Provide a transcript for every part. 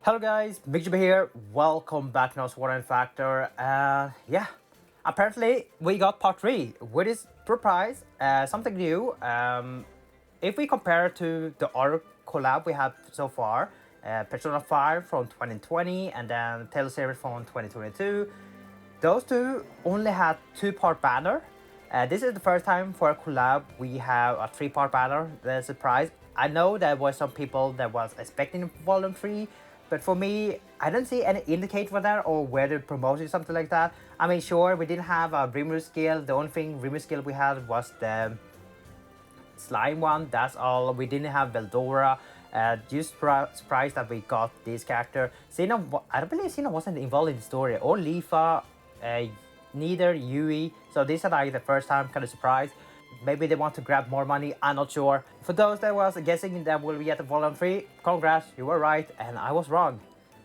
Hello guys, MikuChibi here. Welcome back to Sword Factor. Yeah, apparently we got part 3, which is surprise, something new. If we compare to the other collab we have so far, Persona 5 from 2020 and then Tale Series from 2022, those two only had 2-part banner. This is the first time for a collab we have a 3-part banner. The surprise. I know there was some people that was expecting volume 3, but for me, I don't see any indicate for that or whether promoting something like that. I mean, sure, we didn't have a Rimuru skill. The only thing Rimuru skill we had was the slime one. That's all. We didn't have Veldora. Just surprised that we got this character. Sinon, I don't believe Sinon wasn't involved in the story, or Leafa, neither Yui. So these are like the first time kind of surprised. Maybe they want to grab more money, I'm not sure. For those that was guessing that will be at the volume 3, congrats, you were right and I was wrong.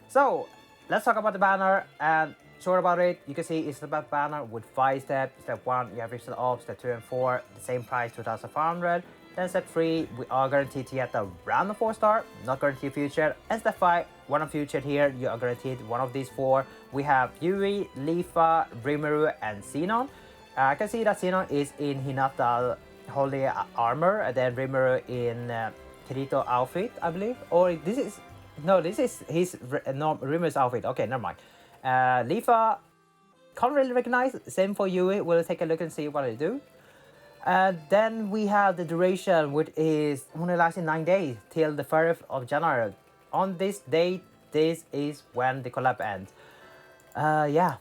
So let's talk about the banner, and short about it, you can see it's about banner with 5 steps. Step 1, you have reached off. Step 2 and 4, the same price, 2,500. Then step 3, we are guaranteed to get a random 4-star, not guaranteed future. And step 5, one of future here, you are guaranteed one of these 4. We have Yui, Leafa, Rimuru, and Sinon. I can see that Sinon is in Hinata Holy Armor, and then Rimuru in Kirito outfit, I believe. Or this is... No, this is his Rimuru's outfit. Okay, never mind. Leafa, can't really recognize. Same for Yui. We'll take a look and see what they do. Then we have the duration, which is only lasting 9 days till the 1st of January. On this date, this is when the collab ends. Yeah.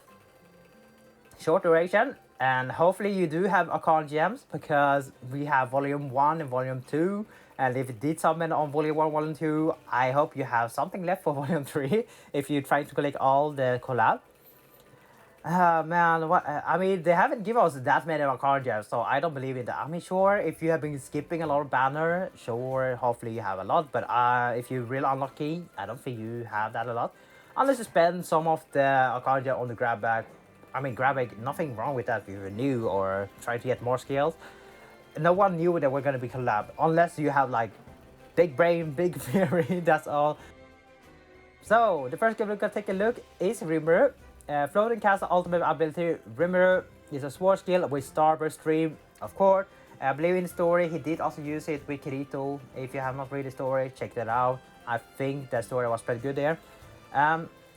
Short duration. And hopefully you do have account gems, because we have volume 1 and volume 2. And if you did summon on volume 1, volume 2, I hope you have something left for volume 3 if you're trying to collect all the collab. Man, what I mean, they haven't given us that many account gems, so I don't believe in that. I mean, sure, if you have been skipping a lot of banner, sure, hopefully you have a lot. But if you're real unlucky, I don't think you have that a lot. Unless you spend some of the account gem on the grab bag. I mean, grab bag, nothing wrong with that if you're new or trying to get more skills. No one knew that we're gonna be collab, unless you have like big brain, big theory, that's all. So, the first game we're gonna take a look is Rimuru. Floating Castle ultimate ability. Rimuru is a sword skill with Starburst Stream, of course. I believe in the story he did also use it with Kirito. If you have not read the story, check that out. I think that story was pretty good there.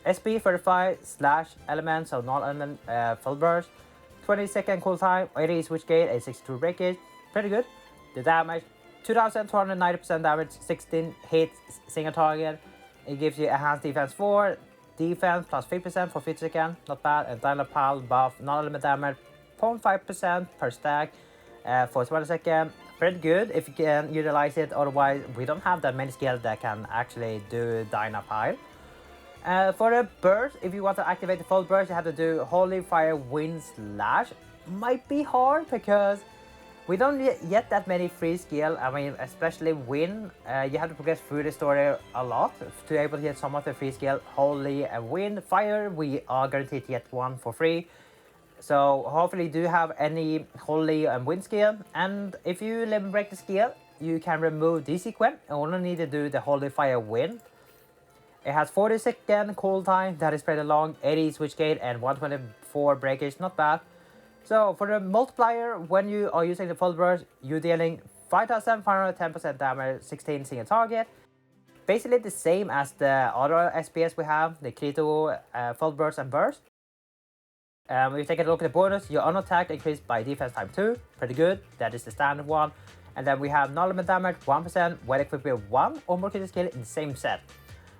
SP 35/element, so non-element full burst. 20-second cooltime, 80 switch gate, a 62 breakage. Pretty good. The damage, 2,290% damage, 16 hits, single target. It gives you enhanced defense 4, defense plus 3% for 50 seconds, not bad. And dialogue pal buff, non-element damage, 0.5% per stack for 20 seconds. Pretty good if you can utilize it, otherwise we don't have that many skills that can actually do Dyna Pile. For the burst, if you want to activate the full burst, you have to do Holy Fire Wind Slash. Might be hard because we don't get that many free skill. I mean, especially Wind. You have to progress through the story a lot to be able to get some of the free skill. Holy and Wind. Fire, we are guaranteed to get one for free. So hopefully you do have any Holy and Wind skill. And if you limit break the skill, you can remove this sequence. You only need to do the Holy Fire Wind. It has 40-second cool time, that is pretty long, 80 switch gate and 124 breakage, not bad. So for the multiplier, when you are using the full burst, you're dealing 5,510% damage, 16 single target. Basically the same as the other SPS we have, the Kirito full burst and burst. If you take a look at the bonus, your unattack increased by defense time 2, pretty good, that is the standard one. And then we have non-element damage 1% when equipped with 1 or more critical skill in the same set.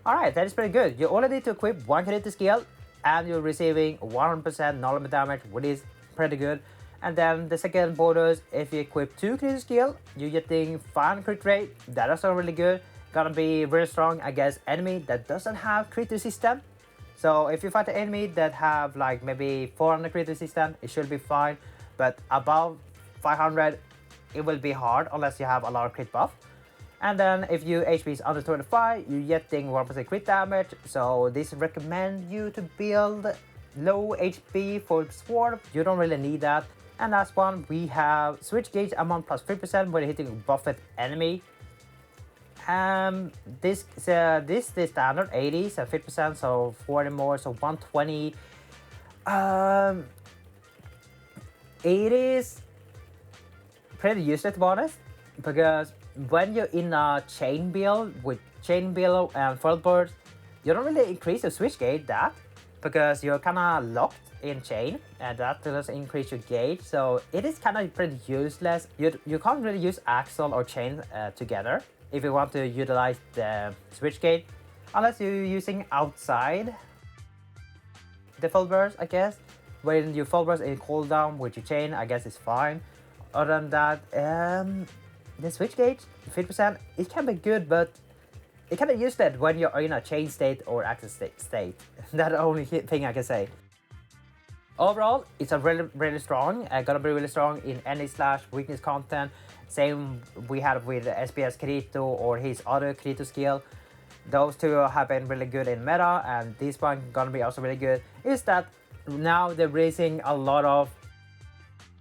Alright, that is pretty good. You only need to equip 1 critical skill and you're receiving 100% non-element damage, which is pretty good. And then the second bonus, if you equip 2 critical skill, you're getting 5 crit rate. That is also really good. Gonna be very strong against enemy that doesn't have crit resistance. So if you fight an enemy that have like maybe 400 crit resistance, it should be fine. But above 500, it will be hard unless you have a lot of crit buff. And then if your HP is under 25, you're getting 1% crit damage. So this recommend you to build low HP for sword. You don't really need that. And last one, we have switch gauge amount plus 3% when hitting buffed enemy. This is standard 80, so 50%, so 40 more, so 120. 80 is pretty useless to be honest, because when you're in a chain build with chain build and full burst, you don't really increase your switch gauge that, because you're kind of locked in chain, and that does increase your gauge, so it is kind of pretty useless. You can't really use axle or chain together if you want to utilize the switch gauge, unless you're using outside the full burst, I guess. When you full burst in cooldown with your chain, I guess it's fine. Other than that, the switch gauge 50%, it can be good, but it can be useless when you're in a chain state or active state. That's the only thing I can say. Overall, it's a really strong. Gonna be really strong in any / weakness content. Same we had with SPS Kirito or his other Kirito skill. Those two have been really good in meta, and this one gonna be also really good. Is that now they're raising a lot of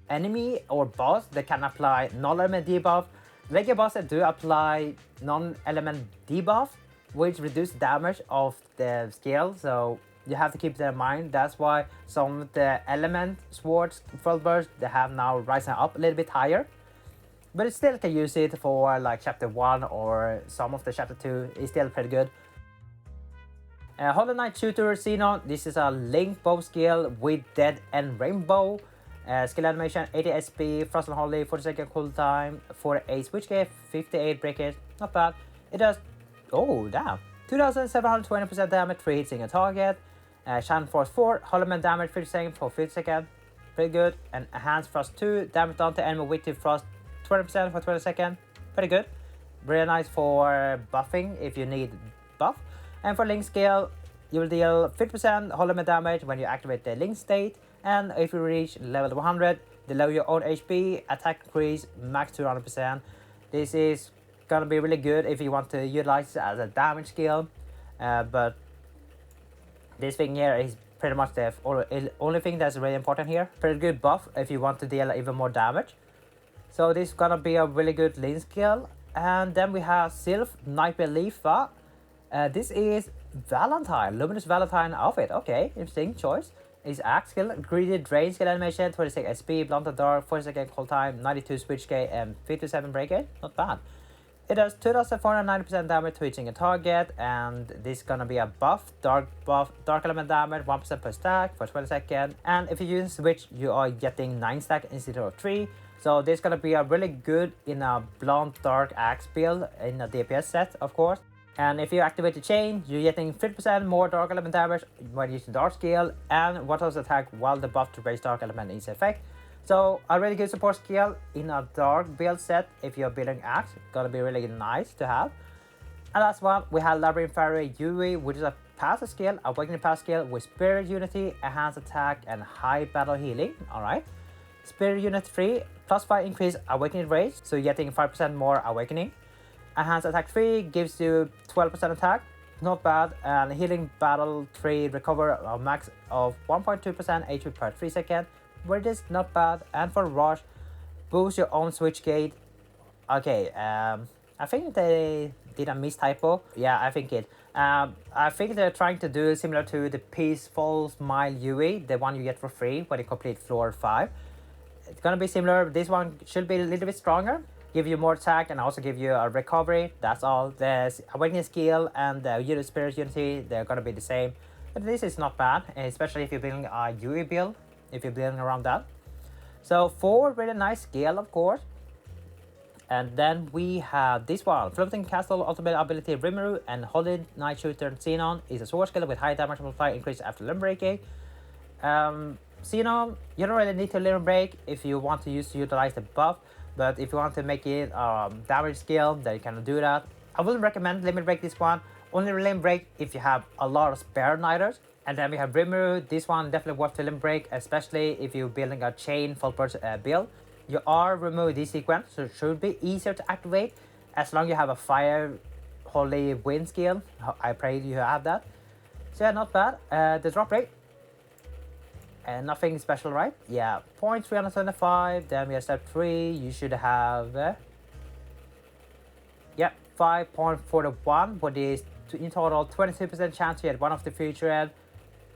enemy or boss that can apply non-element debuff. Regular bosses do apply non-element debuff, which reduce damage of the skill, so you have to keep that in mind. That's why some of the element swords full burst, they have now risen up a little bit higher, but it still can use it for like chapter 1 or some of the chapter 2. It's still pretty good. Hollow Knight Shooter Sinon, this is a link bow skill with Dead and Rainbow. Skill animation 80 SP, Frost and Holy, 40-second cooltime, 48 switch gauge, 58 breakage, not bad. It does, oh damn, 2720% damage, 3 hits in a target. Shine Force 4, Hollow Man damage 50 seconds for 50 seconds, pretty good. And Enhanced Frost 2, damage done to enemy with Frost 20% for 20 seconds, pretty good. Really nice for buffing if you need buff. And for Link skill, you will deal 50% Hollow Man damage when you activate the Link state, and if you reach level 100, lower your own HP, attack increase max to 100%. This is gonna be really good if you want to utilize it as a damage skill, but this thing here is pretty much the only thing that's really important here. Pretty good buff if you want to deal even more damage. So this is gonna be a really good Link skill. And then we have Sylph, Nightmare Leafa. This is Valentine, Luminous Valentine outfit. Okay, interesting choice. His axe skill, Greedy Drain skill animation, 26 SP, Blunt and Dark, 40-second cool time, 92 switch gauge, and 57 breakage. Not bad. It does 2490% damage to each target, and this is gonna be a buff, dark element damage, 1% per stack for 20 seconds. And if you use switch, you are getting 9 stack instead of 3. So this is gonna be a really good in a blunt dark axe build in a DPS set, of course. And if you activate the chain, you're getting 50% more dark element damage when using dark skill, and what also attack while the buff to raise dark element is effect. So a really good support skill in a dark build set if you're building axe, gonna be really nice to have. And last one, we have Labyrinth Fairy Yui, which is a passive skill, Awakening passive skill with Spirit Unity, Enhanced Attack, and High Battle Healing. Alright. Spirit Unit 3, plus 5 increase Awakening rate, so you're getting 5% more Awakening. Enhanced Attack 3 gives you 12% attack, not bad. And Healing Battle 3 recover a max of 1.2% HP per 3 seconds, which is not bad. And for Rush, boost your own switch gate. Okay, I think they did a mistypo. Yeah, I think it. I think they're trying to do similar to the Peaceful Smile Yui, the one you get for free when you complete floor 5. It's gonna be similar. This one should be a little bit stronger, give you more attack, and also give you a recovery. That's all. The Awakening skill and the Spirit Unity, they're gonna be the same. But this is not bad, especially if you're building a Yui build, if you're building around that. So 4 really nice skill, of course. And then we have this one, Floating Castle Ultimate Ability Rimuru, and Holy Knight Shooter Sinon is a sword skill with high damage multiplier increase after limb breaking. Sinon, you don't really need to limb break if you want to utilize the buff, but if you want to make it damage skill, then you can do that. I wouldn't recommend limit break this one. Only limit break if you have a lot of spare nighters. And then we have Rimuru. This one definitely worth to limit break, especially if you're building a chain full burst build. You are removing this sequence, so it should be easier to activate as long as you have a Fire Holy Wind skill. I pray you have that. So yeah, not bad. The drop rate, nothing special, right? Yeah, 0.325. Then we have step 3. You should have yeah, 5.41, what is in total 22% chance to get one of the featured.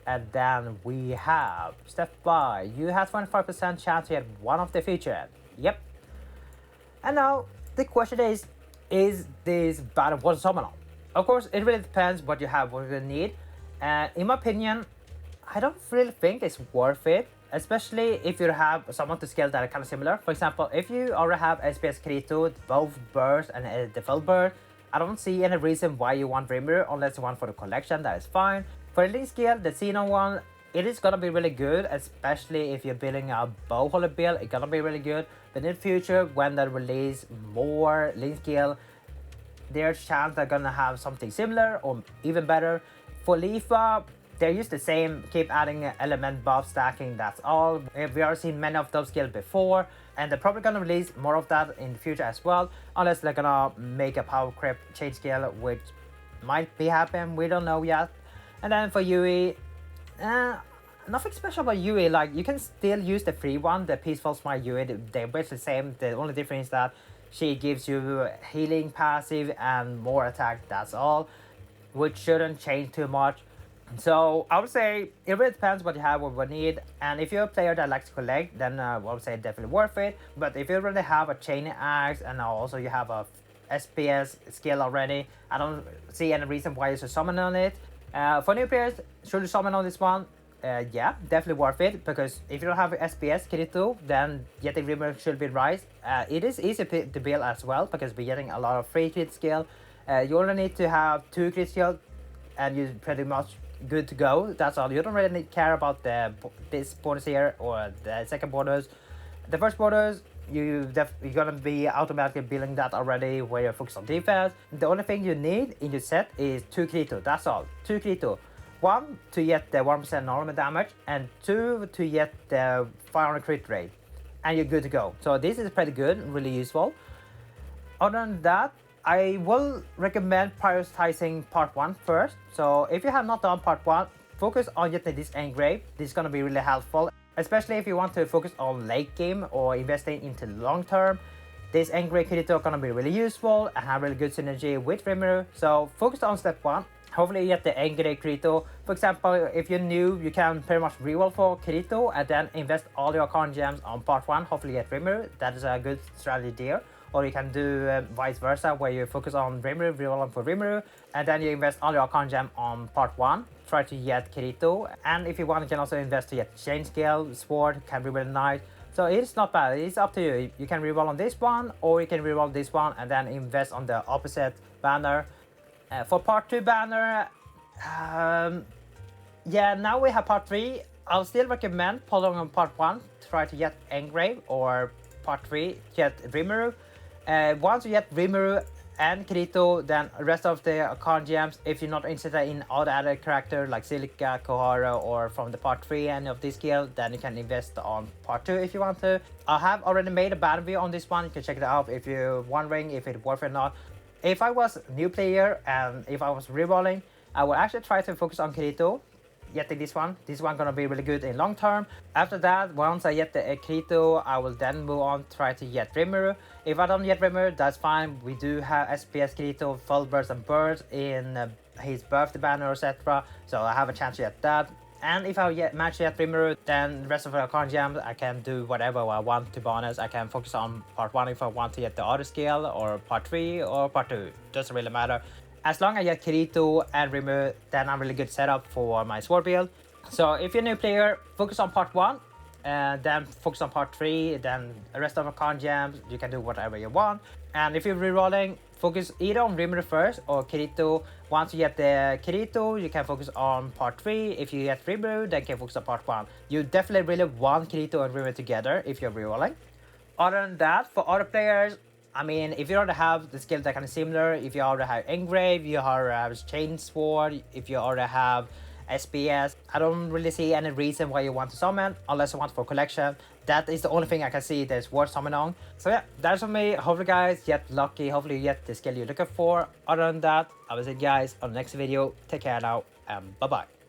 And then we have step by, you have 25% chance to get one of the featured. Yep. And now the question is this battle worth summon on? Of course, it really depends what you have, what you need. And in my opinion, I don't really think it's worth it, especially if you have someone to scale that are kind of similar. For example, if you already have SPS Kirito, both burst and the full burst, I don't see any reason why you want Rimuru unless you want for the collection, that is fine. For the link scale, the Sinon one, it is gonna be really good, especially if you're building a bow holder build, it's gonna be really good. But in the future, when they release more link scale, there's chance they're gonna have something similar or even better. For Leafa, they use the same, keep adding element buff stacking, that's all. We already seen many of those skills before, and they're probably gonna release more of that in the future as well, unless they're gonna make a power creep change skill, which might be happening, we don't know yet. And then for Yui, nothing special about Yui, like you can still use the free one, the Peaceful Smile Yui, they're basically the same, the only difference is that she gives you healing passive and more attack, that's all, which shouldn't change too much. So I would say it really depends what you have, what you need, and if you're a player that likes to collect, then I would say definitely worth it. But if you already have a chain axe and also you have a SPS skill already, I don't see any reason why you should summon on it. For new players, should you summon on this one? Yeah, definitely worth it, because if you don't have SPS Kirito, then getting Rimuru should be right. It is easy to build as well, because we're getting a lot of free crit skill. You only need to have 2 crit skill and you're pretty much good to go. That's all. You don't really care about this bonus here or the second bonus. The first bonus, you're gonna be automatically building that already, where you're focused on defense. The only thing you need in your set is 2 Kirito, that's all. 2 Kirito. 1 to get the 1% normal damage, and 2 to get the 500 crit rate, and you're good to go. So this is pretty good, really useful. Other than that, I will recommend prioritizing part 1 first. So if you have not done part 1, focus on getting this engrave. This is gonna be really helpful, especially if you want to focus on late game or investing into long term. This engrave Kirito is gonna be really useful and have really good synergy with Rimuru. So focus on step 1. Hopefully you get the engrave Kirito. For example, if you're new, you can pretty much reroll for Kirito and then invest all your Arcana gems on part 1. Hopefully you get Rimuru. That is a good strategy there. Or you can do vice versa, where you focus on Rimuru, reroll for Rimuru, and then you invest all your Arcana gem on part 1. Try to get Kirito, and if you want, you can also invest to get Chain Scale, Sword, can be really nice. So it's not bad, it's up to you. You can reroll on this one, or you can reroll this one, and then invest on the opposite banner. For part 2 banner, yeah, now we have part 3. I'll still recommend following on part 1, try to get Engrave, or part 3, get Rimuru. Once you get Rimuru and Kirito, then the rest of the Arcana gems, if you're not interested in all the other characters like Silica, Kohara, or from the part 3 and of this skill, then you can invest on part 2 if you want to. I have already made a battle review on this one, you can check it out if you're wondering if it's worth it or not. If I was a new player and if I was rerolling, I would actually try to focus on Kirito. Getting this one gonna be really good in long term. After that, once I get the Kirito, I will then move on, try to get Rimuru. If I don't get Rimuru, that's fine. We do have SPS Kirito, full burst and burst in his birthday banner, etc. So I have a chance to get that. And if I manage to get Rimuru, then the rest of the Arcana gems, I can do whatever I want to bonus. I can focus on part 1 if I want to get the other skill, or part 3 or part 2. Doesn't really matter. As long as I get Kirito and Rimuru, then I'm really good setup for my sword build. So if you're a new player, focus on part 1, and then focus on part 3, then the rest of the Arcana gems, you can do whatever you want. And if you're rerolling, focus either on Rimuru first or Kirito. Once you get the Kirito, you can focus on part 3. If you get Rimuru, then you can focus on part 1. You definitely really want Kirito and Rimuru together if you're rerolling. Other than that, for other players, I mean, if you already have the skills that are kind of similar, if you already have Engrave, you already have Chain Sword, if you already have SPS, I don't really see any reason why you want to summon, unless you want for collection. That is the only thing I can see that's worth summoning on. So yeah, that's for me. Hopefully guys get lucky, hopefully you get the skill you're looking for. Other than that, I will see you guys on the next video. Take care now, and bye bye.